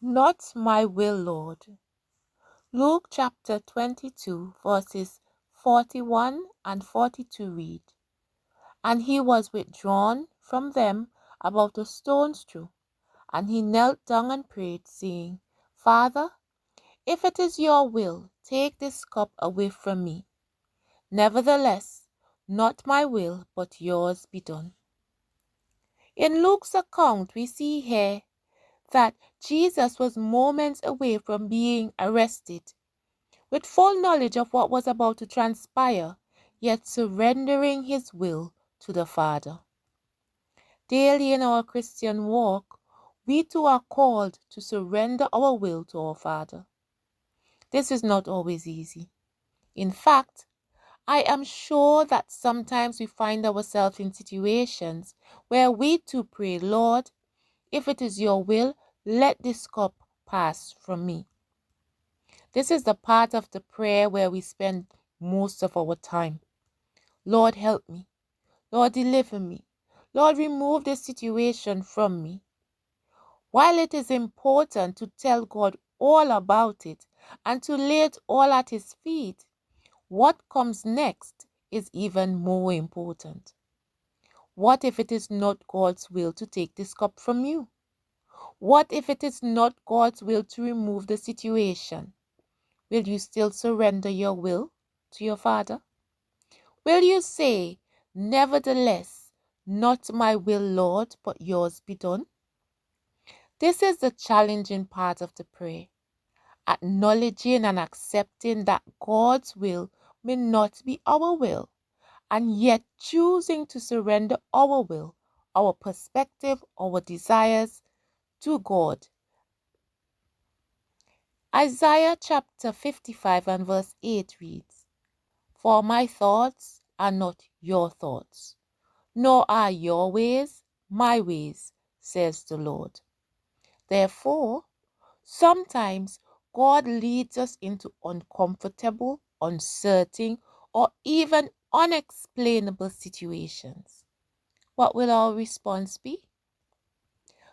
Not my will, Lord. Luke chapter 22, verses 41 and 42 read, And he was withdrawn from them about a stone's throw, and he knelt down and prayed, saying, Father, if it is your will, take this cup away from me. Nevertheless, not my will, but yours be done. In Luke's account, we see here that Jesus was moments away from being arrested, with full knowledge of what was about to transpire, yet surrendering his will to the Father. Daily in our Christian walk, we too are called to surrender our will to our Father. This is not always easy. In fact, I am sure that sometimes we find ourselves in situations where we too pray, Lord, if it is your will, let this cup pass from me. This is the part of the prayer where we spend most of our time. Lord, help me. Lord, deliver me. Lord, remove this situation from me. While it is important to tell God all about it and to lay it all at His feet, what comes next is even more important. What if it is not God's will to take this cup from you? What if it is not God's will to remove the situation? Will you still surrender your will to your Father? Will you say, Nevertheless, not my will, Lord, but yours be done? This is the challenging part of the prayer, acknowledging and accepting that God's will may not be our will, and yet choosing to surrender our will, our perspective, our desires to God. Isaiah chapter 55 and verse 8 reads, For my thoughts are not your thoughts, nor are your ways my ways, says the Lord. Therefore, sometimes God leads us into uncomfortable, uncertain, or even unexplainable situations. What will our response be?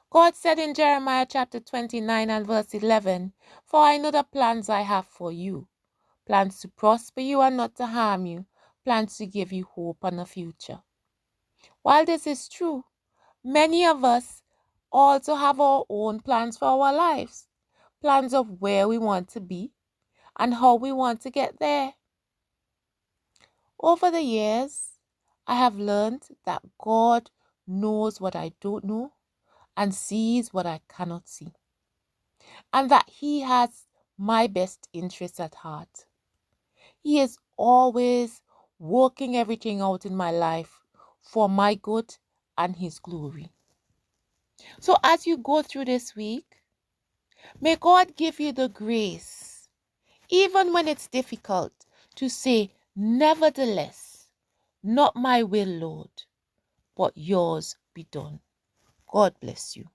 God said in Jeremiah chapter 29 and verse 11, For I know the plans I have for you, plans to prosper you and not to harm you, plans to give you hope and a future. While this is true, many of us also have our own plans for our lives, plans of where we want to be and how we want to get there. Over the years, I have learned that God knows what I don't know and sees what I cannot see, and that He has my best interests at heart. He is always working everything out in my life for my good and His glory. So as you go through this week, may God give you the grace, even when it's difficult, to say, Nevertheless, not my will, Lord, but yours be done. God bless you.